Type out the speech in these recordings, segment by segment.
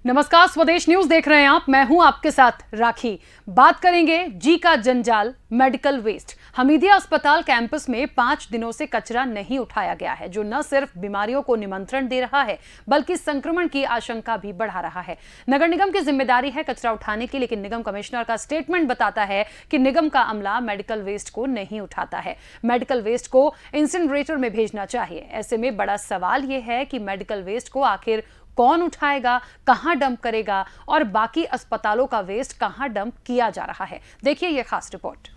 नमस्कार, स्वदेश न्यूज देख रहे हैं आप। मैं हूं आपके साथ राखी। बात करेंगे जी का जंजाल, मेडिकल वेस्ट। हमीदिया अस्पताल कैंपस में 5 दिनों से कचरा नहीं उठाया गया है, जो न सिर्फ बीमारियों को निमंत्रण दे रहा है बल्कि संक्रमण की आशंका भी बढ़ा रहा है। नगर निगम की जिम्मेदारी है कचरा उठाने की, लेकिन निगम कमिश्नर का स्टेटमेंट बताता है कि निगम का अमला मेडिकल वेस्ट को नहीं उठाता है। मेडिकल वेस्ट को इंसिनरेटर में भेजना चाहिए। ऐसे में बड़ा सवाल यह है कि मेडिकल वेस्ट को आखिर कौन उठाएगा, कहां डंप करेगा और बाकी अस्पतालों का वेस्ट कहां डंप किया जा रहा है। देखिए यह खास रिपोर्ट।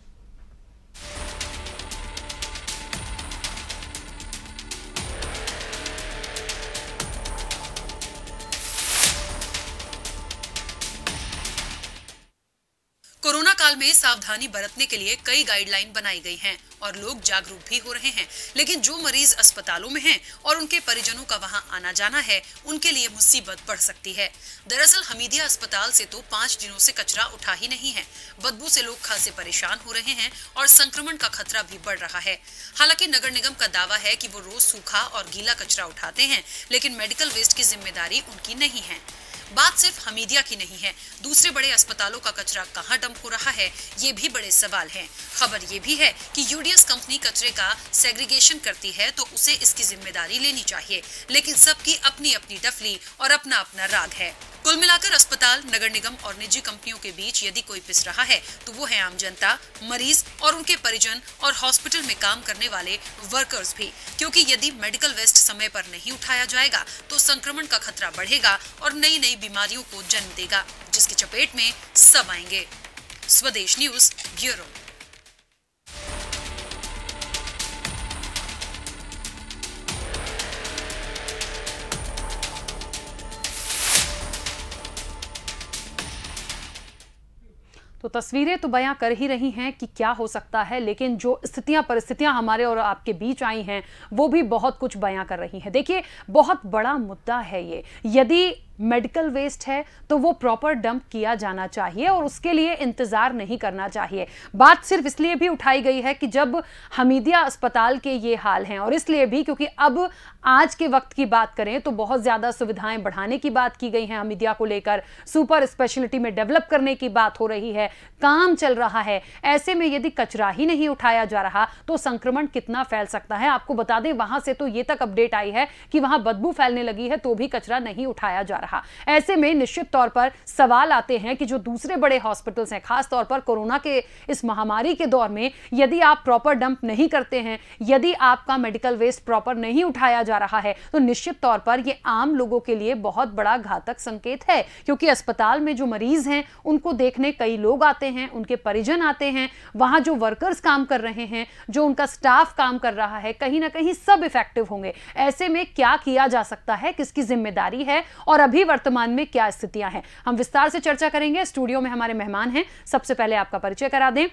कोरोना काल में सावधानी बरतने के लिए कई गाइडलाइन बनाई गई हैं और लोग जागरूक भी हो रहे हैं, लेकिन जो मरीज अस्पतालों में हैं और उनके परिजनों का वहां आना जाना है, उनके लिए मुसीबत बढ़ सकती है। दरअसल हमीदिया अस्पताल से तो 5 दिनों से कचरा उठा ही नहीं है। बदबू से लोग खासे परेशान हो रहे हैं और संक्रमण का खतरा भी बढ़ रहा है। हालांकि नगर निगम का दावा है कि वो रोज सूखा और गीला कचरा उठाते हैं, लेकिन मेडिकल वेस्ट की जिम्मेदारी उनकी नहीं है। बात सिर्फ हमीदिया की नहीं है, दूसरे बड़े अस्पतालों का कचरा कहां डंप हो रहा है, ये भी बड़े सवाल हैं। खबर ये भी है कि यूडीएस कंपनी कचरे का सेग्रीगेशन करती है तो उसे इसकी जिम्मेदारी लेनी चाहिए, लेकिन सबकी अपनी अपनी डफली और अपना अपना राग है। कुल मिलाकर अस्पताल, नगर निगम और निजी कंपनियों के बीच यदि कोई पिस रहा है तो वो है आम जनता, मरीज और उनके परिजन और हॉस्पिटल में काम करने वाले वर्कर्स भी, क्योंकि यदि मेडिकल वेस्ट समय पर नहीं उठाया जाएगा तो संक्रमण का खतरा बढ़ेगा और नई नई बीमारियों को जन्म देगा, जिसकी चपेट में सब आएंगे। स्वदेश न्यूज ब्यूरो। तो तस्वीरें तो बयां कर ही रही हैं कि क्या हो सकता है, लेकिन जो स्थितियां परिस्थितियां हमारे और आपके बीच आई हैं वो भी बहुत कुछ बयां कर रही हैं। देखिए, बहुत बड़ा मुद्दा है ये। यदि मेडिकल वेस्ट है तो वो प्रॉपर डंप किया जाना चाहिए और उसके लिए इंतजार नहीं करना चाहिए। बात सिर्फ इसलिए भी उठाई गई है कि जब हमीदिया अस्पताल के ये हाल हैं, और इसलिए भी क्योंकि अब आज के वक्त की बात करें तो बहुत ज्यादा सुविधाएं बढ़ाने की बात की गई है हमीदिया को लेकर, सुपर स्पेशलिटी में डेवलप करने की बात हो रही है, काम चल रहा है। ऐसे में यदि कचरा ही नहीं उठाया जा रहा तो संक्रमण कितना फैल सकता है। आपको बता दें, वहां से तो ये तक अपडेट आई है कि वहां बदबू फैलने लगी है तो भी कचरा नहीं उठाया जा रहा। ऐसे में निश्चित तौर पर सवाल आते हैं कि जो दूसरे बड़े हॉस्पिटल्स हैं, खास तौर पर कोरोना के इस महामारी के दौर में, यदि आप प्रॉपर डंप नहीं करते हैं, यदि आपका मेडिकल वेस्ट प्रॉपर नहीं उठाया जा रहा है तो निश्चित तौर पर यह आम लोगों के लिए बहुत बड़ा घातक संकेत है, क्योंकि अस्पताल में जो मरीज हैं उनको देखने कई लोग आते हैं, उनके परिजन आते हैं, वहां जो वर्कर्स काम कर रहे हैं, जो उनका स्टाफ काम कर रहा है, कहीं ना कहीं सब इफेक्टिव होंगे। ऐसे में क्या किया जा सकता है, किसकी जिम्मेदारी है और अभी वर्तमान में क्या स्थितियां हैं, हम विस्तार से चर्चा करेंगे। स्टूडियो में हमारे मेहमान हैं। सबसे पहले आपका परिचय करा दें।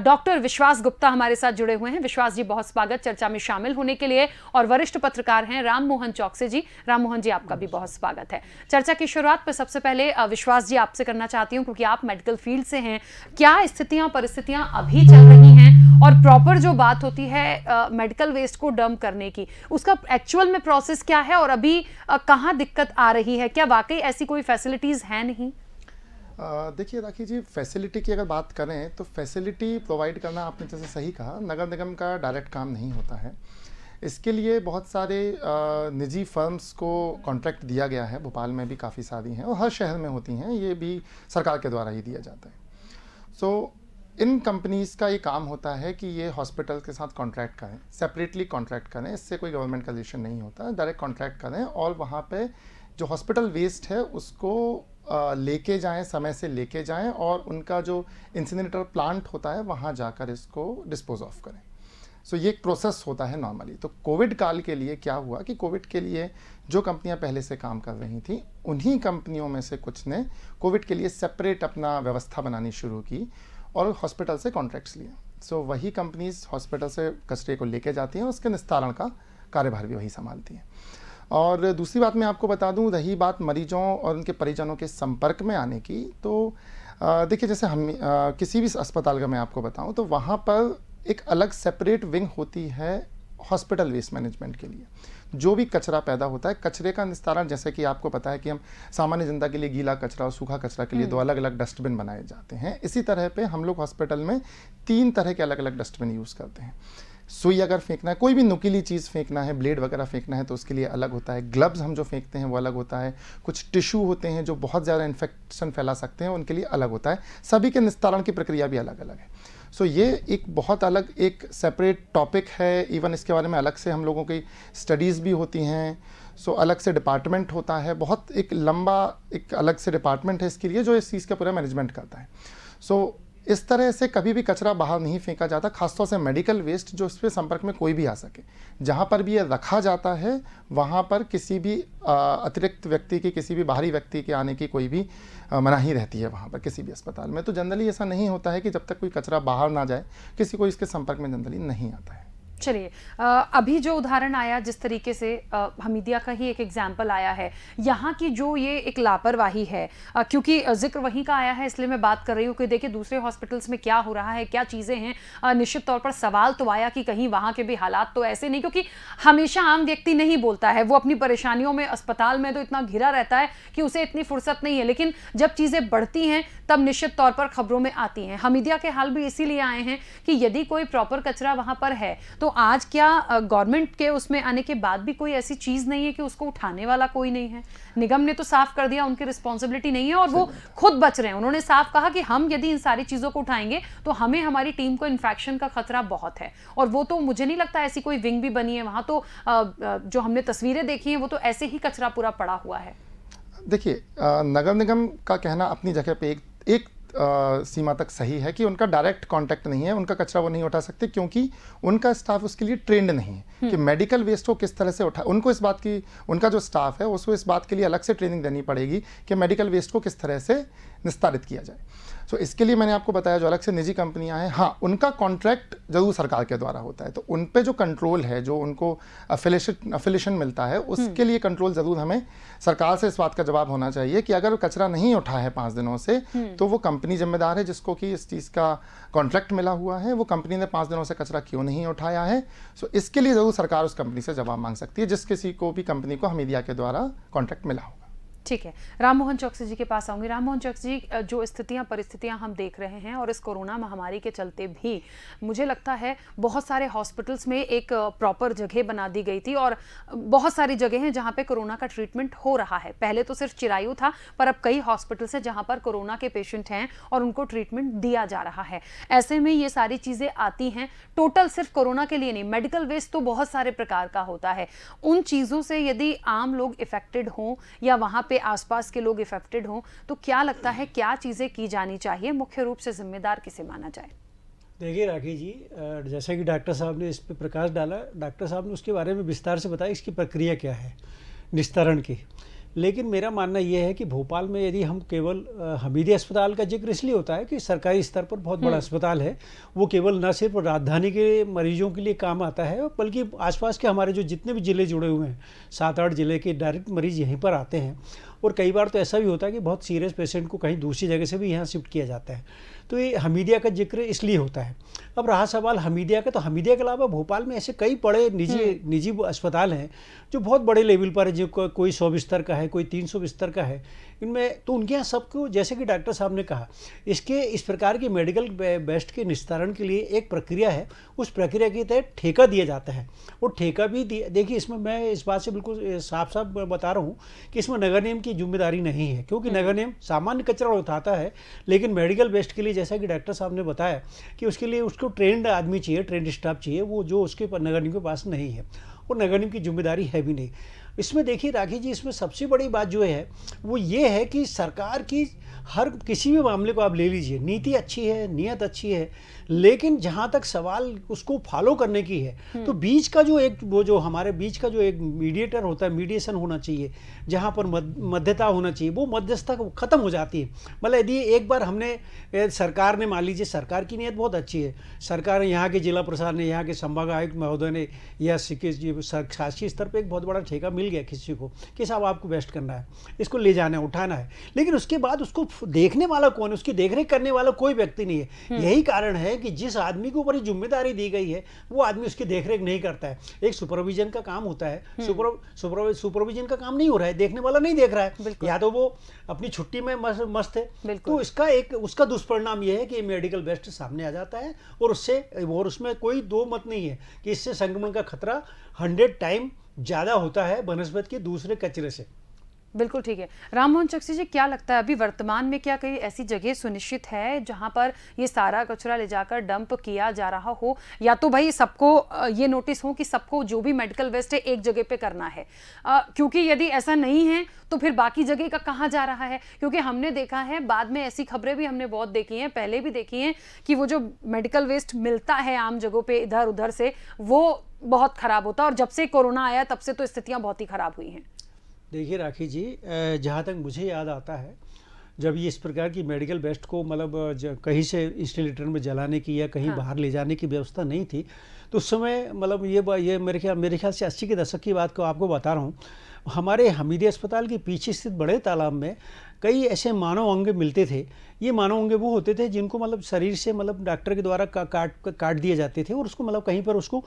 डॉक्टर विश्वास गुप्ता हमारे साथ जुड़े हुए हैं। विश्वास जी, बहुत स्वागत चर्चा में शामिल होने के लिए। और वरिष्ठ पत्रकार हैं राम मोहन चौकसे जी। राम मोहन जी, आपका भी बहुत स्वागत है। चर्चा की शुरुआत पर सबसे पहले विश्वास जी आपसे करना चाहती हूं, क्योंकि आप मेडिकल फील्ड से हैं। क्या स्थितियां परिस्थितियां अभी चल रही हैं और प्रॉपर जो बात होती है मेडिकल वेस्ट को डंप करने की, उसका एक्चुअल में प्रोसेस क्या है और अभी कहां दिक्कत आ रही है? क्या वाकई ऐसी कोई फैसिलिटीज है नहीं? देखिए राखी जी, फैसिलिटी की अगर बात करें तो फैसिलिटी प्रोवाइड करना, आपने जैसे सही कहा, नगर निगम का डायरेक्ट काम नहीं होता है। इसके लिए बहुत सारे निजी फर्म्स को कॉन्ट्रैक्ट दिया गया है। भोपाल में भी काफ़ी सारी हैं और हर शहर में होती हैं, ये भी सरकार के द्वारा ही दिया जाता है। सो इन कंपनीज़ का ये काम होता है कि ये हॉस्पिटल के साथ कॉन्ट्रैक्ट करें, सेपरेटली कॉन्ट्रैक्ट करें, इससे कोई गवर्नमेंट का रिलेशन नहीं होता, डायरेक्ट कॉन्ट्रैक्ट करें और वहाँ पे जो हॉस्पिटल वेस्ट है उसको लेके जाएं, समय से लेके जाएं और उनका जो इंसिनरेटर प्लांट होता है वहाँ जाकर इसको डिस्पोज ऑफ करें। सो ये एक प्रोसेस होता है नॉर्मली। तो कोविड काल के लिए क्या हुआ कि कोविड के लिए जो कंपनियां पहले से काम कर रही थी, उन्हीं कंपनियों में से कुछ ने कोविड के लिए सेपरेट अपना व्यवस्था बनानी शुरू की और हॉस्पिटल से कॉन्ट्रैक्ट्स लिए। सो वही कंपनीज हॉस्पिटल से कचरे को लेके जाती हैं, उसके निस्तारण का कार्यभार भी वही संभालती हैं। और दूसरी बात मैं आपको बता दूं, रही बात मरीजों और उनके परिजनों के संपर्क में आने की, तो देखिए जैसे हम किसी भी अस्पताल का मैं आपको बताऊं तो वहाँ पर एक अलग सेपरेट विंग होती है हॉस्पिटल वेस्ट मैनेजमेंट के लिए। जो भी कचरा पैदा होता है, कचरे का निस्तारण, जैसे कि आपको पता है कि हम सामान्य जनता के लिए गीला कचरा और सूखा कचरा के लिए 2 अलग अलग डस्टबिन बनाए जाते हैं, इसी तरह पे हम लोग हॉस्पिटल में 3 तरह के अलग अलग डस्टबिन यूज़ करते हैं। सुई अगर फेंकना है, कोई भी नुकीली चीज़ फेंकना है, ब्लेड वगैरह फेंकना है, तो उसके लिए अलग होता है। ग्लव्स हम जो फेंकते हैं वो अलग होता है। कुछ टिश्यू होते हैं जो बहुत ज़्यादा इन्फेक्शन फैला सकते हैं, उनके लिए अलग होता है। सभी के निस्तारण की प्रक्रिया भी अलग अलग है। सो ये एक बहुत अलग एक सेपरेट टॉपिक है। इवन इसके बारे में अलग से हम लोगों की स्टडीज़ भी होती हैं। सो अलग से डिपार्टमेंट होता है, बहुत एक लंबा एक अलग से डिपार्टमेंट है इसके लिए, जो इस चीज़ का पूरा मैनेजमेंट करता है। सो इस तरह से कभी भी कचरा बाहर नहीं फेंका जाता, खासतौर से मेडिकल वेस्ट जो इसके संपर्क में कोई भी आ सके। जहाँ पर भी ये रखा जाता है वहाँ पर किसी भी अतिरिक्त व्यक्ति की, किसी भी बाहरी व्यक्ति के आने की कोई भी मनाही रहती है वहाँ पर किसी भी अस्पताल में। तो जनरली ऐसा नहीं होता है कि जब तक कोई कचरा बाहर ना जाए किसी को इसके संपर्क में जनरली नहीं आता है। चलिए, अभी जो उदाहरण आया, जिस तरीके से हमीदिया का ही एक एग्जाम्पल आया है, यहाँ की जो ये एक लापरवाही है, क्योंकि जिक्र वहीं का आया है इसलिए मैं बात कर रही हूँ कि देखिए दूसरे हॉस्पिटल्स में क्या हो रहा है, क्या चीज़ें हैं। निश्चित तौर पर सवाल तो आया कि कहीं वहाँ के भी हालात तो ऐसे नहीं, क्योंकि हमेशा आम व्यक्ति नहीं बोलता है, वो अपनी परेशानियों में अस्पताल में तो इतना घिरा रहता है कि उसे इतनी फुर्सत नहीं है, लेकिन जब चीज़ें बढ़ती हैं तब निश्चित तौर पर खबरों में आती हैं। हमीदिया के हाल भी इसीलिए आए हैं कि यदि कोई प्रॉपर कचरा वहाँ पर है तो आज क्या गवर्नमेंट के उसमें आने के बाद भी कोई ऐसी चीज नहीं है कि उसको उठाने वाला कोई नहीं है? निगम ने तो साफ कर दिया उनकी रिस्पॉन्सिबिलिटी नहीं है और वो खुद बच रहे हैं। उन्होंने साफ कहा कि हम यदि इन सारी चीजों को उठाएंगे तो हमें, हमारी टीम को इन्फेक्शन का खतरा बहुत है। और वो तो मुझे नहीं लगता ऐसी कोई विंग भी बनी है वहां, तो जो हमने तस्वीरें देखी हैं वो तो ऐसे ही कचरा पूरा पड़ा हुआ है। देखिए, नगर निगम का कहना अपनी जगह पे एक सीमा तक सही है कि उनका डायरेक्ट कांटेक्ट नहीं है, उनका कचरा वो नहीं उठा सकते क्योंकि उनका स्टाफ उसके लिए ट्रेंड नहीं है कि मेडिकल वेस्ट को किस तरह से उठा। उनको इस बात की, उनका जो स्टाफ है उसको इस बात के लिए अलग से ट्रेनिंग देनी पड़ेगी कि मेडिकल वेस्ट को किस तरह से निस्तारित किया जाए। सो इसके लिए मैंने आपको बताया जो अलग से निजी कंपनियां हैं, हाँ उनका कॉन्ट्रैक्ट जरूर सरकार के द्वारा होता है, तो उन पे जो कंट्रोल है, जो उनको अफिलेशन मिलता है, उसके लिए कंट्रोल जरूर हमें सरकार से इस बात का जवाब होना चाहिए कि अगर कचरा नहीं उठा है 5 दिनों से तो वो कंपनी जिम्मेदार है जिसको कि इस चीज़ का कॉन्ट्रैक्ट मिला हुआ है। वो कंपनी ने 5 दिनों से कचरा क्यों नहीं उठाया है। सो इसके लिए जरूर सरकार उस कंपनी से जवाब मांग सकती है जिस किसी को भी कंपनी को हमीदिया के द्वारा कॉन्ट्रैक्ट मिला होगा। ठीक है, राम मोहन चौकसी जी के पास आऊंगी। राम मोहन चौकसी जी, जो स्थितियां परिस्थितियां हम देख रहे हैं और इस कोरोना महामारी के चलते भी मुझे लगता है बहुत सारे हॉस्पिटल्स में एक प्रॉपर जगह बना दी गई थी और बहुत सारी जगह हैं जहां पे कोरोना का ट्रीटमेंट हो रहा है। पहले तो सिर्फ चिरायु था, पर अब कई हॉस्पिटल्स हैं जहां पर कोरोना के पेशेंट हैं और उनको ट्रीटमेंट दिया जा रहा है। ऐसे में ये सारी चीज़ें आती हैं, टोटल सिर्फ कोरोना के लिए नहीं, मेडिकल वेस्ट तो बहुत सारे प्रकार का होता है। उन चीज़ों से यदि आम लोग इफेक्टेड हों या वहाँ आसपास के लोग इफेक्टेड हों तो क्या लगता है क्या चीजें की जानी चाहिए? मुख्य रूप से जिम्मेदार किसे माना जाए? देखिए राखी जी, जैसा कि डॉक्टर साहब ने इस पे प्रकाश डाला, डॉक्टर साहब ने उसके बारे में विस्तार से बताया इसकी प्रक्रिया क्या है निस्तारण की। लेकिन मेरा मानना यह है कि भोपाल में यदि हम केवल हमीदिया अस्पताल का जिक्र इसलिए होता है कि सरकारी स्तर पर बहुत बड़ा अस्पताल है, वो केवल न सिर्फ राजधानी के मरीजों के लिए काम आता है बल्कि आसपास के हमारे जो जितने भी ज़िले जुड़े हुए हैं, 7-8 ज़िले के डायरेक्ट मरीज यहीं पर आते हैं। और कई बार तो ऐसा भी होता है कि बहुत सीरियस पेशेंट को कहीं दूसरी जगह से भी यहाँ शिफ्ट किया जाता है। तो ये हमीदिया का जिक्र इसलिए होता है। अब रहा सवाल हमीदिया का, तो हमीदिया के अलावा भोपाल में ऐसे कई बड़े निजी अस्पताल हैं जो बहुत बड़े लेवल पर है, जो कोई 100 बिस्तर का है, कोई 300 बिस्तर का है। इनमें तो उनके यहाँ सबको, जैसे कि डॉक्टर साहब ने कहा, इस प्रकार के मेडिकल वेस्ट के निस्तारण के लिए एक प्रक्रिया है। उस प्रक्रिया के तहत ठेका दिया जाता है और ठेका भी देखिए, इसमें मैं इस बात से बिल्कुल साफ साफ बता रहा हूँ कि इसमें नगर निगम की जिम्मेदारी नहीं है, क्योंकि नगर निगम सामान्य कचरा उठाता है, लेकिन मेडिकल वेस्ट के लिए जैसा कि डॉक्टर साहब ने बताया कि उसके लिए उसको ट्रेंड आदमी चाहिए, ट्रेंड स्टाफ चाहिए, वो जो उसके नगर निगम के पास नहीं है और नगर निगम की जिम्मेदारी है भी नहीं। इसमें देखिए राखी जी, इसमें सबसे बड़ी बात जो है वो ये है कि सरकार की हर किसी भी मामले को आप ले लीजिए, नीति अच्छी है, नीयत अच्छी है, लेकिन जहाँ तक सवाल उसको फॉलो करने की है तो बीच का जो एक वो जो हमारे बीच का जो एक मीडिएटर होता है, मीडिएशन होना चाहिए, जहाँ पर मध्यता होना चाहिए, वो मध्यस्थता खत्म हो जाती है। मतलब यदि एक बार हमने सरकार ने, मान लीजिए सरकार की नीयत बहुत अच्छी है, सरकार ने, यहाँ के जिला प्रशासन ने, यहाँ के संभाग आयुक्त महोदय ने या शासकीय स्तर पर एक बहुत बड़ा ठेका मिल मिल गया किसी को कि साहब आपको वेस्ट करना है, इसको ले जाना है, उठाना है, लेकिन उसके बाद उसको देखने वाला कौन है, उसकी देखरेख करने वाला कोई व्यक्ति नहीं है। यही कारण है कि जिस आदमी के ऊपर जिम्मेदारी दी गई है वो आदमी उसकी देखरेख नहीं करता है। एक सुपरविजन का काम होता है, सुपरविजन का काम नहीं हो रहा है, देखने वाला नहीं देख रहा है, या तो वो अपनी छुट्टी में मस्त है। तो उसका दुष्परिणाम यह है कि मेडिकल वेस्ट सामने आ जाता है और उसमें कोई दो मत नहीं है कि इससे संक्रमण का खतरा 100 टाइम ज्यादा होता है बनस्पत के दूसरे कचरे से। बिल्कुल ठीक है। राममोहन चकसी जी, क्या लगता है अभी वर्तमान में क्या कई ऐसी जगह सुनिश्चित है जहां पर ये सारा कचरा ले जाकर डंप किया जा रहा हो, या तो भाई सबको ये नोटिस हो कि सबको जो भी मेडिकल वेस्ट है एक जगह पे करना है, क्योंकि यदि ऐसा नहीं है तो फिर बाकी जगह का कहाँ जा रहा है? क्योंकि हमने देखा है, बाद में ऐसी खबरें भी हमने बहुत देखी हैं, पहले भी देखी हैं कि वो जो मेडिकल वेस्ट मिलता है आम जगहों पे इधर उधर से, वो बहुत खराब होता है, और जब से कोरोना आया तब से तो स्थितियां बहुत ही खराब हुई हैं। देखिए राखी जी, जहाँ तक मुझे याद आता है, जब ये इस प्रकार की मेडिकल वेस्ट को मतलब कहीं से इंस्टिलेटर में जलाने की या कहीं बाहर ले जाने की व्यवस्था नहीं थी, तो उस समय मतलब ये मेरे ख्याल से 80 के दशक की बात को आपको बता रहा हूँ, हमारे हमीदी अस्पताल के पीछे स्थित बड़े तालाब में कई ऐसे मानव अंग मिलते थे। ये मानव अंग वो होते थे जिनको मतलब शरीर से मतलब डॉक्टर के द्वारा काट दिए जाते थे और उसको मतलब कहीं पर उसको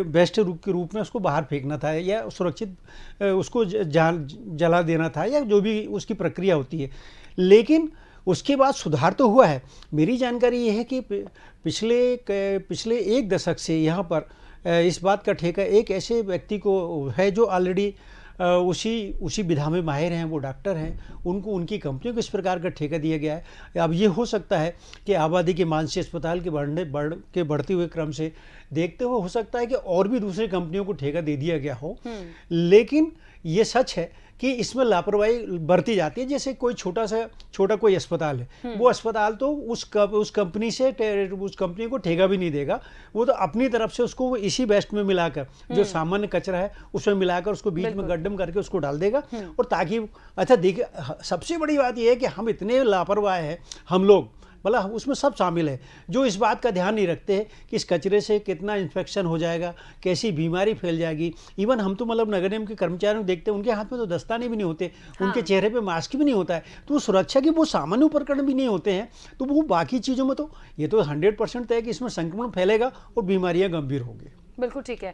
बेस्ट के रूप में उसको बाहर फेंकना था या सुरक्षित उसको जला देना था या जो भी उसकी प्रक्रिया होती है। लेकिन उसके बाद सुधार तो हुआ है। मेरी जानकारी ये है कि पिछले एक दशक से यहाँ पर इस बात का ठेका एक ऐसे व्यक्ति को है जो ऑलरेडी उसी विधा में माहिर हैं, वो डॉक्टर हैं, उनको उनकी कंपनियों को इस प्रकार का ठेका दिया गया है। अब ये हो सकता है कि आबादी के मानसिक अस्पताल के बढ़ते हुए क्रम से देखते हुए हो सकता है कि और भी दूसरी कंपनियों को ठेका दे दिया गया हो, लेकिन ये सच है कि इसमें लापरवाही बरती जाती है। जैसे कोई छोटा कोई अस्पताल है, वो अस्पताल तो उस कंपनी को ठेका भी नहीं देगा, वो तो अपनी तरफ से उसको इसी वेस्ट में मिलाकर जो सामान्य कचरा है उसमें मिलाकर उसको बीच में गड्ढम करके उसको डाल देगा। और ताकि अच्छा देखिए, सबसे बड़ी बात यह है कि हम इतने लापरवाह हैं, हम लोग मतलब उसमें सब शामिल है, जो इस बात का ध्यान नहीं रखते हैं कि इस कचरे से कितना इन्फेक्शन हो जाएगा, कैसी बीमारी फैल जाएगी। इवन हम तो मतलब नगर निगम के कर्मचारियों को देखते हैं, उनके हाथ में तो दस्ताने भी नहीं होते, उनके चेहरे पे मास्क भी नहीं होता है, तो सुरक्षा के वो सामान्य उपकरण भी नहीं होते हैं, तो वो बाकी चीज़ों में तो ये तो 100% तय है कि इसमें संक्रमण फैलेगा और बीमारियाँ गंभीर होंगी। बिल्कुल ठीक है।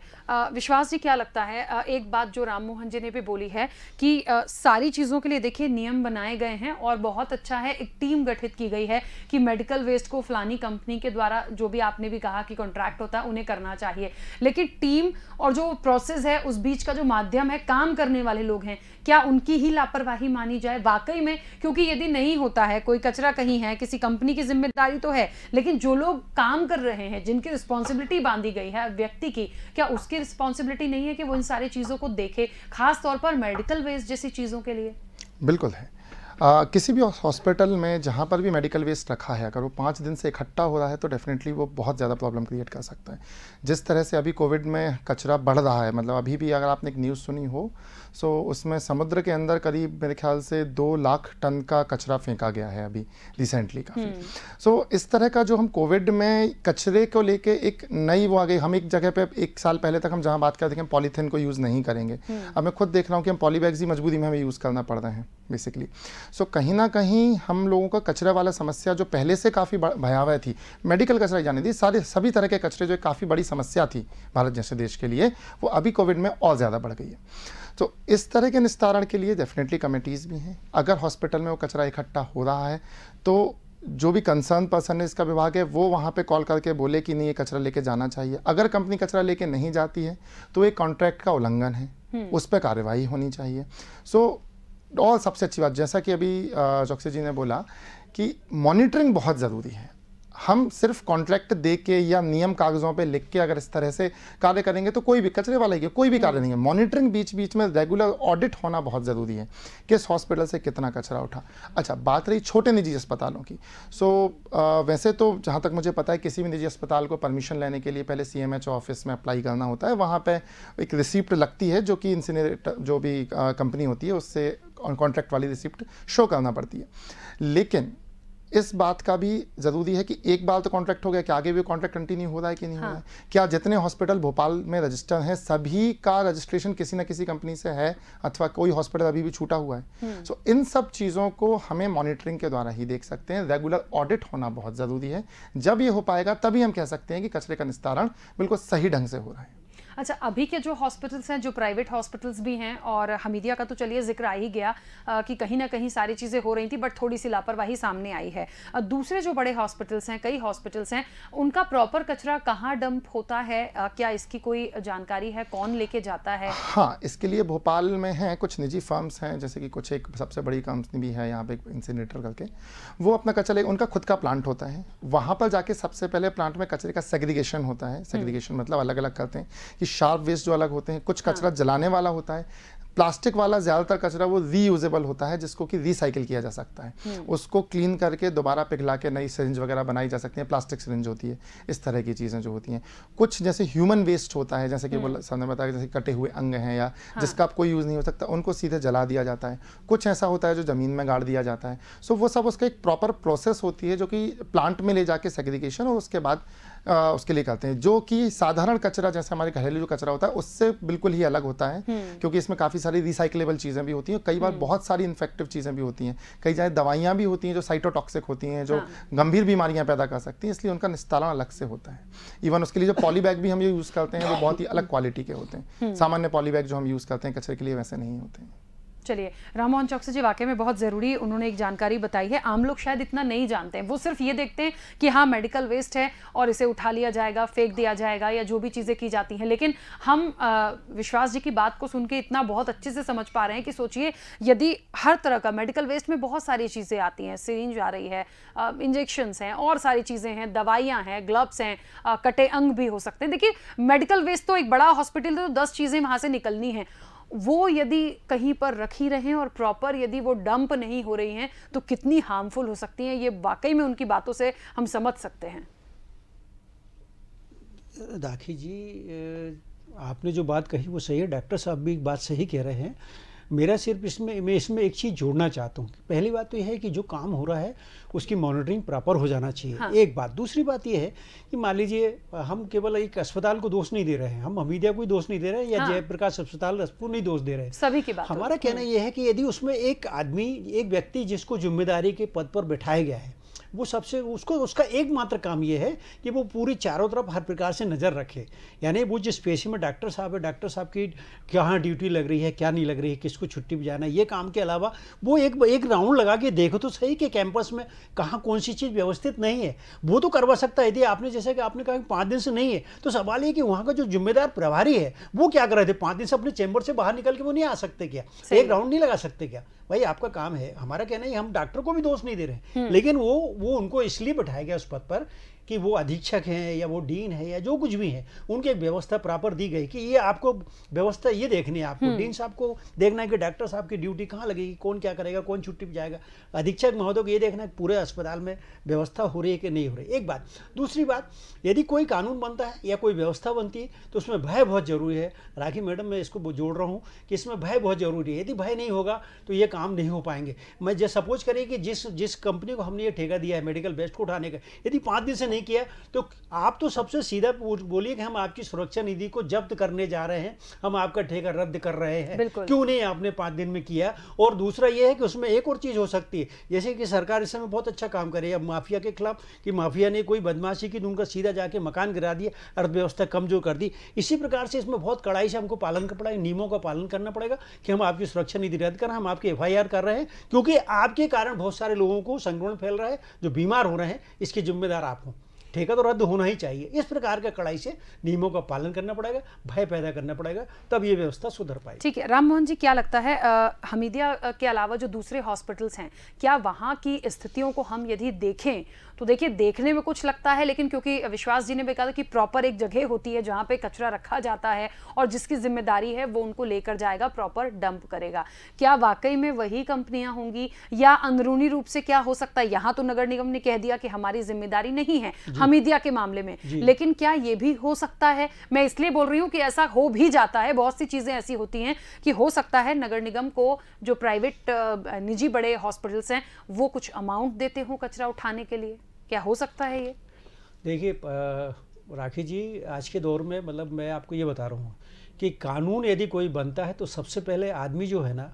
विश्वास जी, क्या लगता है, एक बात जो राममोहन जी ने भी बोली है कि सारी चीज़ों के लिए देखिए नियम बनाए गए हैं और बहुत अच्छा है, एक टीम गठित की गई है कि मेडिकल वेस्ट को फलानी कंपनी के द्वारा, जो भी आपने भी कहा कि कॉन्ट्रैक्ट होता है, उन्हें करना चाहिए, लेकिन टीम और जो प्रोसेस है उस बीच का जो माध्यम है, काम करने वाले लोग हैं, क्या उनकी ही लापरवाही मानी जाए वाकई में? क्योंकि यदि नहीं होता है, कोई कचरा कहीं है, किसी कंपनी की जिम्मेदारी तो है, लेकिन जो लोग काम कर रहे हैं, जिनकी रिस्पॉन्सिबिलिटी बांधी गई है व्यक्ति की, क्या उसकी रिस्पॉन्सिबिलिटी नहीं है कि वो इन सारी चीज़ों को देखे, खास तौर पर मेडिकल वेस्ट जैसी चीज़ों के लिए? बिल्कुल है। किसी भी हॉस्पिटल में जहाँ पर भी मेडिकल वेस्ट रखा है, अगर वो 5 दिन से इकट्ठा हो रहा है तो डेफिनेटली वो बहुत ज़्यादा प्रॉब्लम क्रिएट कर सकता है। जिस तरह से अभी कोविड में कचरा बढ़ रहा है, मतलब अभी भी अगर आपने एक न्यूज़ सुनी हो, सो उसमें समुद्र के अंदर करीब मेरे ख्याल से 2 लाख टन का कचरा फेंका गया है अभी रिसेंटली काफ़ी। सो इस तरह का जो हम कोविड में कचरे को लेके एक नई वो आ गई। हम एक जगह पे 1 साल पहले तक हम जहाँ बात करते थे हम पॉलीथीन को यूज़ नहीं करेंगे, अब मैं खुद देख रहा हूँ कि हम पॉली बैग्स ही मजबूरी में हमें यूज़ करना पड़ रहे हैं बेसिकली। सो कहीं ना कहीं हम लोगों का कचरा वाला समस्या जो पहले से काफ़ी भयावह थी, मेडिकल कचरा ही जाने दी, सभी तरह के कचरे जो काफ़ी बड़ी समस्या थी भारत जैसे देश के लिए, वो अभी कोविड में और ज़्यादा बढ़ गई है। तो इस तरह के निस्तारण के लिए डेफिनेटली कमेटीज़ भी हैं। अगर हॉस्पिटल में वो कचरा इकट्ठा हो रहा है तो जो भी कंसर्न पर्सन है, इसका विभाग है, वो वहाँ पे कॉल करके बोले कि नहीं ये कचरा लेके जाना चाहिए। अगर कंपनी कचरा लेके नहीं जाती है तो एक कॉन्ट्रैक्ट का उल्लंघन है, उस पर कार्रवाई होनी चाहिए। और सबसे अच्छी बात, जैसा कि अभी चौकसी जी ने बोला कि मॉनिटरिंग बहुत ज़रूरी है। हम सिर्फ कॉन्ट्रैक्ट दे के या नियम कागज़ों पे लिख के अगर इस तरह से कार्य करेंगे तो कोई भी कचरे वाला ही कोई भी कार्य नहीं है। मॉनिटरिंग बीच बीच में रेगुलर ऑडिट होना बहुत ज़रूरी है, किस हॉस्पिटल से कितना कचरा उठा। अच्छा, बात रही छोटे निजी अस्पतालों की। वैसे तो जहाँ तक मुझे पता है किसी भी निजी अस्पताल को परमिशन लेने के लिए पहले CMHO ऑफिस में अप्लाई करना होता है। वहाँ पर एक रिसिप्ट लगती है जो कि इंसिनरेटर जो भी कंपनी होती है उससे कॉन्ट्रैक्ट वाली रिसिप्ट शो करना पड़ती है। लेकिन इस बात का भी ज़रूरी है कि एक बार तो कॉन्ट्रैक्ट हो गया कि आगे भी कॉन्ट्रैक्ट कंटिन्यू हो रहा है कि नहीं हो रहा है, क्या जितने हॉस्पिटल भोपाल में रजिस्टर हैं सभी का रजिस्ट्रेशन किसी न किसी कंपनी से है अथवा कोई हॉस्पिटल अभी भी छूटा हुआ है। सो इन सब चीज़ों को हमें मॉनिटरिंग के द्वारा ही देख सकते हैं। रेगुलर ऑडिट होना बहुत ज़रूरी है। जब ये हो पाएगा तभी हम कह सकते हैं कि कचरे का निस्तारण बिल्कुल सही ढंग से हो रहा है। अच्छा, अभी के जो हॉस्पिटल्स हैं, जो प्राइवेट हॉस्पिटल्स भी हैं, और हमीदिया का तो चलिए जिक्र आ ही गया कि कहीं ना कहीं सारी चीज़ें हो रही थी बट थोड़ी सी लापरवाही सामने आई है। दूसरे जो बड़े हॉस्पिटल्स हैं, कई हॉस्पिटल्स हैं, उनका प्रॉपर कचरा कहाँ डंप होता है? क्या इसकी कोई जानकारी है? कौन लेके जाता है? हाँ, इसके लिए भोपाल में हैं कुछ निजी फर्म्स हैं, जैसे कि कुछ एक सबसे बड़ी कंपनी भी है यहाँ पे इंसिनरेटर करके, वो अपना कचरा, उनका खुद का प्लांट होता है। वहाँ पर जाके सबसे पहले प्लांट में कचरे का सेग्रीगेशन होता है। सेग्रीगेशन मतलब अलग अलग करते हैं कि शार्प वेस्ट जो अलग होते हैं, कुछ कचरा जलाने वाला होता है, प्लास्टिक वाला ज़्यादातर कचरा वो रीयूजेबल होता है जिसको कि रिसाइकिल किया जा सकता है। उसको क्लीन करके दोबारा पिघला के नई सिरिंज वगैरह बनाई जा सकती है, प्लास्टिक सिरिंज होती है, इस तरह की चीज़ें जो होती हैं। कुछ जैसे ह्यूमन वेस्ट होता है, जैसे कि वो सामने बताया, जैसे कटे हुए अंग हैं या जिसका आप कोई यूज़ नहीं हो सकता, उनको सीधे जला दिया जाता है। कुछ ऐसा होता है जो ज़मीन में गाड़ दिया जाता है। सो वो सब उसका एक प्रॉपर प्रोसेस होती है जो कि प्लांट में ले जाके सेग्रीगेशन और उसके बाद उसके लिए करते हैं, जो कि साधारण कचरा जैसे हमारे घरेलू जो कचरा होता है उससे बिल्कुल ही अलग होता है, क्योंकि इसमें काफ़ी सारी रिसाइकलेबल चीज़ें भी होती हैं, कई बार बहुत सारी इन्फेक्टिव चीज़ें भी होती हैं, कई जगह दवाइयाँ भी होती हैं जो साइटोटॉक्सिक होती हैं, जो गंभीर बीमारियाँ पैदा कर सकती हैं, इसलिए उनका निस्तारण अलग से होता है। इवन उसके लिए जो पॉली बैग भी हम ये यूज़ करते हैं वो बहुत ही अलग क्वालिटी के होते हैं। सामान्य पॉली बैग जो हम यूज़ करते हैं कचरे के लिए वैसे नहीं होते हैं। चलिए, राममोहन चौकसी जी वाकई में बहुत ज़रूरी उन्होंने एक जानकारी बताई है। आम लोग शायद इतना नहीं जानते हैं, वो सिर्फ ये देखते हैं कि हाँ मेडिकल वेस्ट है और इसे उठा लिया जाएगा, फेंक दिया जाएगा या जो भी चीज़ें की जाती हैं। लेकिन हम विश्वास जी की बात को सुन के इतना बहुत अच्छे से समझ पा रहे हैं कि सोचिए यदि हर तरह का मेडिकल वेस्ट में बहुत सारी चीज़ें आती हैं, सिरिंज आ रही है, इंजेक्शंस हैं और सारी चीज़ें हैं, दवाइयाँ हैं, ग्लव्स हैं, कटे अंग भी हो सकते हैं। देखिए, मेडिकल वेस्ट तो एक बड़ा हॉस्पिटल तो 10 चीज़ें वहाँ से निकलनी हैं, वो यदि कहीं पर रखी रहें और प्रॉपर यदि वो डंप नहीं हो रही हैं तो कितनी हार्मफुल हो सकती हैं, ये वाकई में उनकी बातों से हम समझ सकते हैं। दाखी जी, आपने जो बात कही वो सही है, डॉक्टर साहब भी एक बात सही कह रहे हैं। मेरा सिर्फ मैं इसमें एक चीज़ जोड़ना चाहता हूँ। पहली बात तो यह है कि जो काम हो रहा है उसकी मॉनिटरिंग प्रॉपर हो जाना चाहिए। हाँ। एक बात। दूसरी बात यह है कि मान लीजिए हम केवल एक अस्पताल को दोष नहीं दे रहे हैं, हम हमीदिया को दोष नहीं दे रहे हैं या हाँ। जयप्रकाश अस्पताल रसपुर नहीं दोष दे रहे हैं, सभी की बात। हमारा कहना यह है कि यदि उसमें एक आदमी, एक व्यक्ति जिसको जिम्मेदारी के पद पर बैठाया गया है, वो सबसे उसका एकमात्र काम ये है कि वो पूरी चारों तरफ हर प्रकार से नज़र रखे। यानी वो जिस पेशे में डॉक्टर साहब है, डॉक्टर साहब की कहाँ ड्यूटी लग रही है, क्या नहीं लग रही है, किसको छुट्टी पे जाना है, ये काम के अलावा वो एक राउंड लगा के देखो तो सही कि कैंपस में कहाँ कौन सी चीज़ व्यवस्थित नहीं है, वो तो करवा सकता है। यदि आपने जैसे कि आपने कहा 5 दिन से नहीं है, तो सवाल ये कि वहाँ का जो जिम्मेदार प्रभारी है वो क्या कर रहे थे? 5 दिन से अपने चैम्बर से बाहर निकल के वो नहीं आ सकते क्या? एक राउंड नहीं लगा सकते क्या? भाई आपका काम है। हमारा कहना है हम डॉक्टर को भी दोष नहीं दे रहे, लेकिन वो उनको इसलिए बैठाया गया उस पद पर कि वो अधीक्षक हैं या वो डीन है या जो कुछ भी है, उनकी एक व्यवस्था प्रॉपर दी गई कि ये आपको व्यवस्था ये देखनी है, आपको डीन साहब को देखना है कि डॉक्टर साहब की ड्यूटी कहाँ लगेगी, कौन क्या करेगा, कौन छुट्टी पे जाएगा, अधीक्षक महोदय को ये देखना है पूरे अस्पताल में व्यवस्था हो रही है कि नहीं हो रही। एक बात। दूसरी बात, यदि कोई कानून बनता है या कोई व्यवस्था बनती है तो उसमें भय बहुत जरूरी है। राखी मैडम, मैं इसको जोड़ रहा हूँ कि इसमें भय बहुत जरूरी है। यदि भय नहीं होगा तो ये काम नहीं हो पाएंगे। मैं जैसे सपोज करिए कि जिस कंपनी को हमने ये ठेका दिया है मेडिकल वेस्ट को उठाने का, यदि 5 दिन से नहीं किया तो आप तो सबसे सीधा बोलिए कि हम आपकी सुरक्षा निधि को जब्त करने जा रहे हैं, हम आपका ठेका रद्द कर रहे हैं, क्यों नहीं आपने 5 दिन में किया। और दूसरा ये है कि उसमें एक और चीज़ हो सकती है, जैसे कि सरकार इस समय बहुत अच्छा काम करे अब माफिया के खिलाफ, कि माफिया ने कोई बदमाशी की तो उनका सीधा जाके मकान गिरा दिया, अर्थव्यवस्था कमजोर कर दी। इसी प्रकार से इसमें बहुत कड़ाई से हमको पालन करना पड़ेगा, नियमों का पालन करना पड़ेगा कि हम आपकी सुरक्षा निधि रद्द कर रहे हैं, हम आपकी FIR कर रहे हैं, क्योंकि आपके कारण बहुत सारे लोगों को संक्रमण फैल रहा है, जो बीमार हो रहे हैं, इसके जिम्मेदार आप हो। ठेका तो रद्द होना ही चाहिए। इस प्रकार का कड़ाई से नियमों का पालन करना पड़ेगा, भय पैदा करना पड़ेगा, तब ये व्यवस्था सुधर पाएगी। ठीक है। राममोहन जी, क्या लगता है हमीदिया के अलावा जो दूसरे हॉस्पिटल्स हैं, क्या वहाँ की स्थितियों को हम यदि देखें तो देखिए देखने में कुछ लगता है, लेकिन क्योंकि विश्वास जी ने भी कहा कि प्रॉपर एक जगह होती है जहाँ पे कचरा रखा जाता है और जिसकी जिम्मेदारी है वो उनको लेकर जाएगा, प्रॉपर डंप करेगा, क्या वाकई में वही कंपनियां होंगी या अंदरूनी रूप से क्या हो सकता है? यहाँ तो नगर निगम ने कह दिया कि हमारी जिम्मेदारी नहीं है, हमीदिया के मामले में। लेकिन क्या ये भी हो सकता है, मैं इसलिए बोल रही हूं कि ऐसा हो भी जाता है, बहुत सी चीजें ऐसी होती हैं कि हो सकता है नगर निगम को जो प्राइवेट निजी बड़े हॉस्पिटल्स हैं वो कुछ अमाउंट देते हो कचरा उठाने के लिए, क्या हो सकता है ये? देखिए राखी जी, आज के दौर में मतलब मैं आपको ये बता रहा हूँ कि कानून यदि कोई बनता है तो सबसे पहले आदमी जो है ना,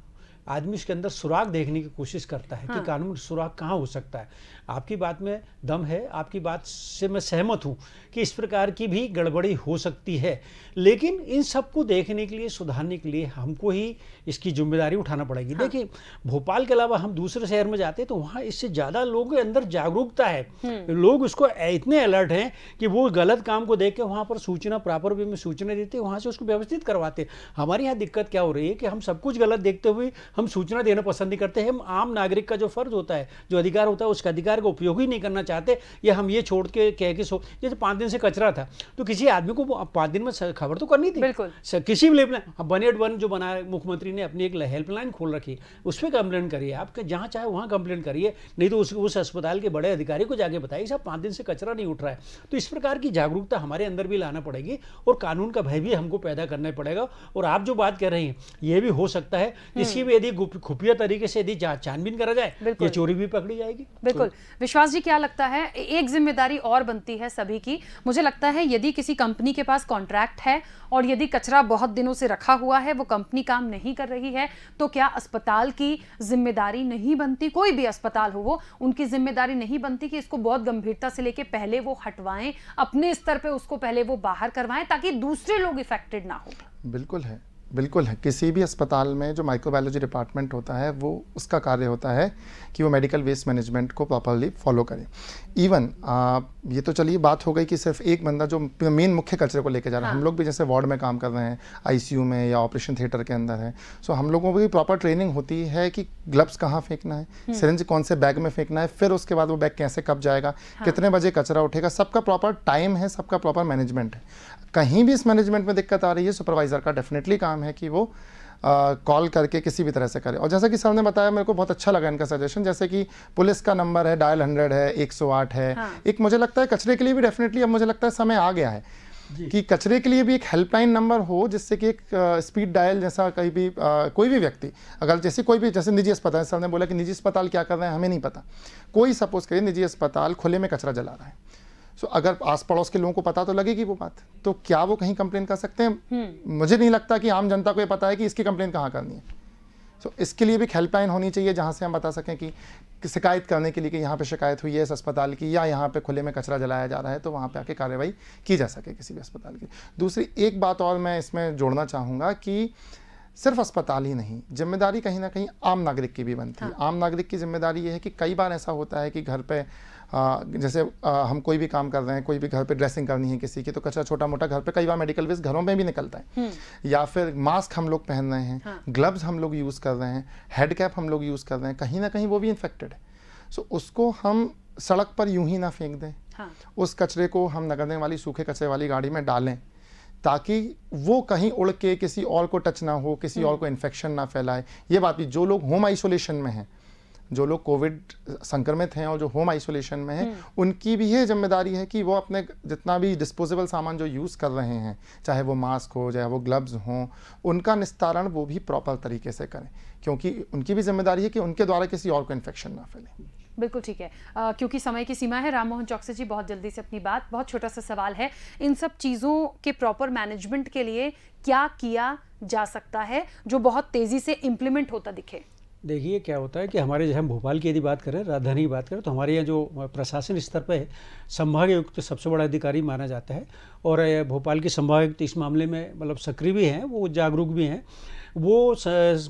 आदमी इसके अंदर सुराग देखने की कोशिश करता है कि कानून सुराग कहाँ हो सकता है। आपकी बात में दम है, आपकी बात से मैं सहमत हूँ कि इस प्रकार की भी गड़बड़ी हो सकती है, लेकिन इन सबको देखने के लिए, सुधारने के लिए हमको ही इसकी जिम्मेदारी उठाना पड़ेगी। देखिए भोपाल के अलावा हम दूसरे शहर में जाते हैं तो वहाँ इससे ज़्यादा लोगों के अंदर जागरूकता है, लोग उसको इतने अलर्ट हैं कि वो गलत काम को देख के वहाँ पर सूचना, प्रॉपर वे में सूचना देते, वहाँ से उसको व्यवस्थित करवाते। हमारे यहाँ दिक्कत क्या हो रही है कि हम सब कुछ गलत देखते हुए हम सूचना देना पसंद नहीं करते हैं। हम आम नागरिक का जो फर्ज होता है, जो अधिकार होता है, उसका अधिकार का उपयोग ही नहीं करना चाहते, या हम ये छोड़ के कह के जैसे 5 दिन से कचरा था तो किसी आदमी को 5 दिन में खबर तो करनी थी। बिल्कुल किसी भी लेवल, 181 जो बना है मुख्यमंत्री ने अपनी एक हेल्पलाइन खोल रखी, उस पर कंप्लेंट करिए, आप जहाँ चाहे वहाँ कंप्लेंट करिए, नहीं तो उस अस्पताल के बड़े अधिकारी को जाके बताइए साहब 5 दिन से कचरा नहीं उठ रहा है। तो इस प्रकार की जागरूकता हमारे अंदर भी लाना पड़ेगी और कानून का भय भी हमको पैदा करना पड़ेगा। और आप जो बात कर रही हैं ये भी हो सकता है, इसकी भी यदि खुफिया तरीके से यदि छानबीन करा जाए ये चोरी भी पकड़ी जाएगी। बिल्कुल। विश्वास जी क्या लगता है, एक जिम्मेदारी और बनती है सभी की, मुझे लगता है यदि किसी कंपनी के पास कॉन्ट्रैक्ट है और यदि कचरा बहुत दिनों से रखा हुआ है, वो कंपनी काम नहीं कर रही है, तो क्या अस्पताल की जिम्मेदारी नहीं बनती, कोई भी अस्पताल हो वो, उनकी जिम्मेदारी नहीं बनती कि इसको बहुत गंभीरता से लेके पहले वो हटवाएं, अपने स्तर पे उसको पहले वो बाहर करवाएं ताकि दूसरे लोग इफेक्टेड ना हो? बिल्कुल है, बिल्कुल है। किसी भी अस्पताल में जो माइक्रोबायोलॉजी डिपार्टमेंट होता है वो उसका कार्य होता है कि वो मेडिकल वेस्ट मैनेजमेंट को प्रॉपरली फॉलो करे। इवन ये तो चलिए बात हो गई कि सिर्फ एक बंदा जो मेन मुख्य कचरे को लेके जा रहा है। हम लोग भी जैसे वार्ड में काम कर रहे हैं, आईसीयू में या ऑपरेशन थिएटर के अंदर है, सो हम लोगों को भी प्रॉपर ट्रेनिंग होती है कि ग्लव्स कहाँ फेंकना है, सिरिंज कौन से बैग में फेंकना है, फिर उसके बाद वो बैग कैसे कब जाएगा, कितने बजे कचरा उठेगा, सबका प्रॉपर टाइम है, सबका प्रॉपर मैनेजमेंट है। कहीं भी इस मैनेजमेंट में दिक्कत आ रही है, सुपरवाइजर का डेफिनेटली काम है कि वो कॉल करके किसी भी तरह से करे। और जैसा कि सर ने बताया, मेरे को बहुत अच्छा लगा इनका सजेशन, जैसे कि पुलिस का नंबर है, डायल 100 है, 108 है। एक मुझे लगता है कचरे के लिए भी डेफिनेटली अब मुझे लगता है समय आ गया है कि कचरे के लिए भी एक हेल्पलाइन नंबर हो, जिससे कि एक स्पीड डायल जैसा कहीं भी कोई भी व्यक्ति अगर जैसे निजी अस्पताल, सर ने बोला कि निजी अस्पताल क्या कर रहे हैं हमें नहीं पता, कोई सपोज करिए निजी अस्पताल खुले में कचरा जला रहा है, सो अगर आस पड़ोस के लोगों को पता तो लगेगी वो बात, तो क्या वो कहीं कंप्लेन कर सकते हैं? मुझे नहीं लगता कि आम जनता को ये पता है कि इसकी कंप्लेन कहाँ करनी है। सो इसके लिए भी एक हेल्पलाइन होनी चाहिए जहाँ से हम बता सकें कि शिकायत करने के लिए कि यहाँ पे शिकायत हुई है इस अस्पताल की, या यहाँ पे खुले में कचरा जलाया जा रहा है, तो वहाँ पे आके कार्रवाई की जा सके किसी भी अस्पताल की। दूसरी एक बात और मैं इसमें जोड़ना चाहूँगा कि सिर्फ अस्पताल ही नहीं, जिम्मेदारी कहीं ना कहीं आम नागरिक की भी बनती है। आम नागरिक की जिम्मेदारी ये है कि कई बार ऐसा होता है कि घर पे जैसे हम कोई भी काम कर रहे हैं, कोई भी घर पे ड्रेसिंग करनी है किसी की, तो कचरा छोटा मोटा घर पे कई बार मेडिकल वेस्ट घरों में भी निकलता है, या फिर मास्क हम लोग पहन रहे हैं, ग्लव्स हम लोग यूज़ कर रहे हैं, हेड कैप हम लोग यूज़ कर रहे हैं, कहीं ना कहीं वो भी इन्फेक्टेड है। सो उसको हम सड़क पर यूं ही ना फेंक दें, उस कचरे को हम नगर निगम वाली सूखे कचरे वाली गाड़ी में डालें, ताकि वो कहीं उड़ के किसी और को टच ना हो, किसी और को इन्फेक्शन ना फैलाए। ये बात भी, जो लोग होम आइसोलेशन में हैं, जो लोग कोविड संक्रमित हैं और जो होम आइसोलेशन में हैं, उनकी भी ये जिम्मेदारी है कि वो अपने जितना भी डिस्पोजेबल सामान जो यूज़ कर रहे हैं, चाहे वो मास्क हो, चाहे वो ग्लव्स हों, उनका निस्तारण वो भी प्रॉपर तरीके से करें, क्योंकि उनकी भी जिम्मेदारी है कि उनके द्वारा किसी और को इन्फेक्शन ना फैले। बिल्कुल ठीक है। क्योंकि समय की सीमा है, राम मोहन चौकसी जी बहुत जल्दी से अपनी बात, बहुत छोटा सा सवाल है, इन सब चीज़ों के प्रॉपर मैनेजमेंट के लिए क्या किया जा सकता है जो बहुत तेज़ी से इम्प्लीमेंट होता दिखे? देखिए क्या होता है कि हमारे, जैसे हम भोपाल की यदि बात करें, राजधानी की बात करें, तो हमारे यहाँ जो प्रशासन स्तर पर संभागायुक्त तो सबसे बड़ा अधिकारी माना जाता है, और भोपाल के संभागायुक्त इस मामले में मतलब सक्रिय भी हैं, वो जागरूक भी हैं, वो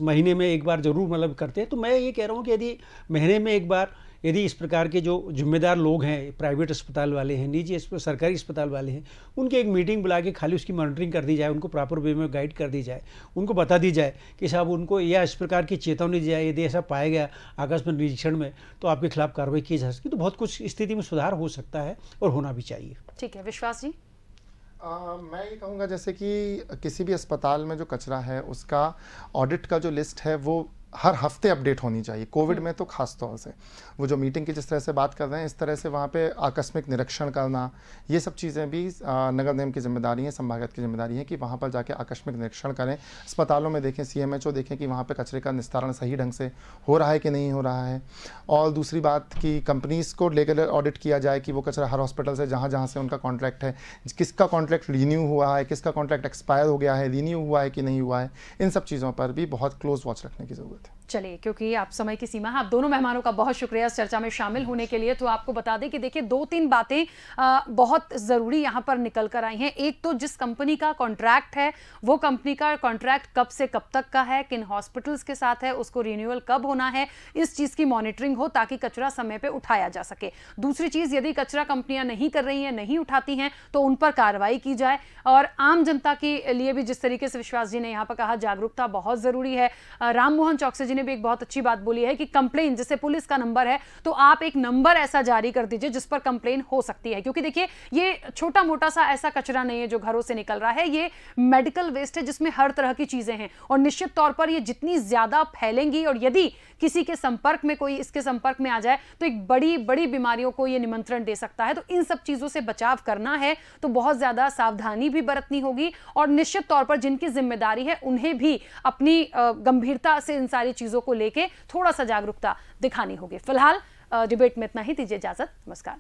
महीने में एक बार जरूर मतलब करते हैं। तो मैं ये कह रहा हूँ कि यदि महीने में एक बार यदि इस प्रकार के जो जिम्मेदार लोग हैं, प्राइवेट अस्पताल वाले हैं, निजी सरकारी अस्पताल वाले हैं, उनकी एक मीटिंग बुला के खाली उसकी मॉनिटरिंग कर दी जाए, उनको प्रॉपर वे में गाइड कर दी जाए, उनको बता दी जाए कि साहब उनको या इस प्रकार की चेतावनी दी जाए, यदि ऐसा पाया गया आकस्मिक निरीक्षण में तो आपके खिलाफ कार्रवाई की जा सकती है। तो बहुत कुछ स्थिति में सुधार हो सकता है और होना भी चाहिए। ठीक है, विश्वास जी। मैं ये कहूँगा जैसे कि किसी भी अस्पताल में जो कचरा है उसका ऑडिट का जो लिस्ट है वो हर हफ्ते अपडेट होनी चाहिए। कोविड में तो खास तौर से वो जो मीटिंग की जिस तरह से बात कर रहे हैं, इस तरह से वहाँ पे आकस्मिक निरीक्षण करना, ये सब चीज़ें भी नगर निगम की जिम्मेदारी है, संभागायुक्त की जिम्मेदारी है कि वहाँ पर जाके आकस्मिक निरीक्षण करें। अस्पतालों में देखें, CMHO देखें कि वहाँ पे कचरे का निस्तारण सही ढंग से हो रहा है कि नहीं हो रहा है। और दूसरी बात कि कंपनीज़ को लेकर ऑडिट किया जाए कि वो कचरा हर हॉस्पिटल से जहाँ जहाँ से उनका कॉन्ट्रैक्ट है, किसका कॉन्ट्रैक्ट रिन्यू हुआ है, किसका कॉन्ट्रैक्ट एक्सपायर हो गया है, रिन्यू हुआ है कि नहीं हुआ है, इन सब चीज़ों पर भी बहुत क्लोज वॉच रखने की ज़रूरत है। चलिए, क्योंकि आप समय की सीमा है, आप दोनों मेहमानों का बहुत शुक्रिया इस चर्चा में शामिल होने के लिए। तो आपको बता दें कि देखिए 2-3 बातें बहुत ज़रूरी यहाँ पर निकल कर आई हैं। एक तो जिस कंपनी का कॉन्ट्रैक्ट है, वो कंपनी का कॉन्ट्रैक्ट कब से कब तक का है, किन हॉस्पिटल्स के साथ है, उसको रिन्यूअल कब होना है, इस चीज़ की मॉनिटरिंग हो ताकि कचरा समय पर उठाया जा सके। दूसरी चीज़, यदि कचरा कंपनियां नहीं कर रही हैं, नहीं उठाती हैं, तो उन पर कार्रवाई की जाए। और आम जनता के लिए भी जिस तरीके से विश्वास जी ने यहाँ पर कहा, जागरूकता बहुत ज़रूरी है। राम मोहन चौकसी जी ने भी एक बहुत अच्छी बात बोली है कि कंप्लेन, जैसे पुलिस का नंबर है, तो आप एक नंबर ऐसा जारी कर दीजिए जिस पर कंप्लेन हो सकती है। क्योंकि देखिए ये छोटा मोटा सा ऐसा कचरा नहीं है जो घरों से निकल रहा है, ये मेडिकल वेस्ट है जिसमें हर तरह की चीजें हैं। और निश्चित तौर पर ये जितनी ज्यादा फैलेंगी और यदि किसी के संपर्क में कोई इसके संपर्क में आ जाए तो एक बड़ी बड़ी बीमारियों को ये निमंत्रण दे सकता है। तो इन सब चीजों से बचाव करना है तो बहुत ज्यादा सावधानी भी बरतनी होगी और निश्चित तौर पर जिनकी जिम्मेदारी है उन्हें भी अपनी गंभीरता से इन सारी चीजों को लेके थोड़ा सा जागरूकता दिखानी होगी। फिलहाल डिबेट में इतना ही, दीजिए इजाजत, नमस्कार।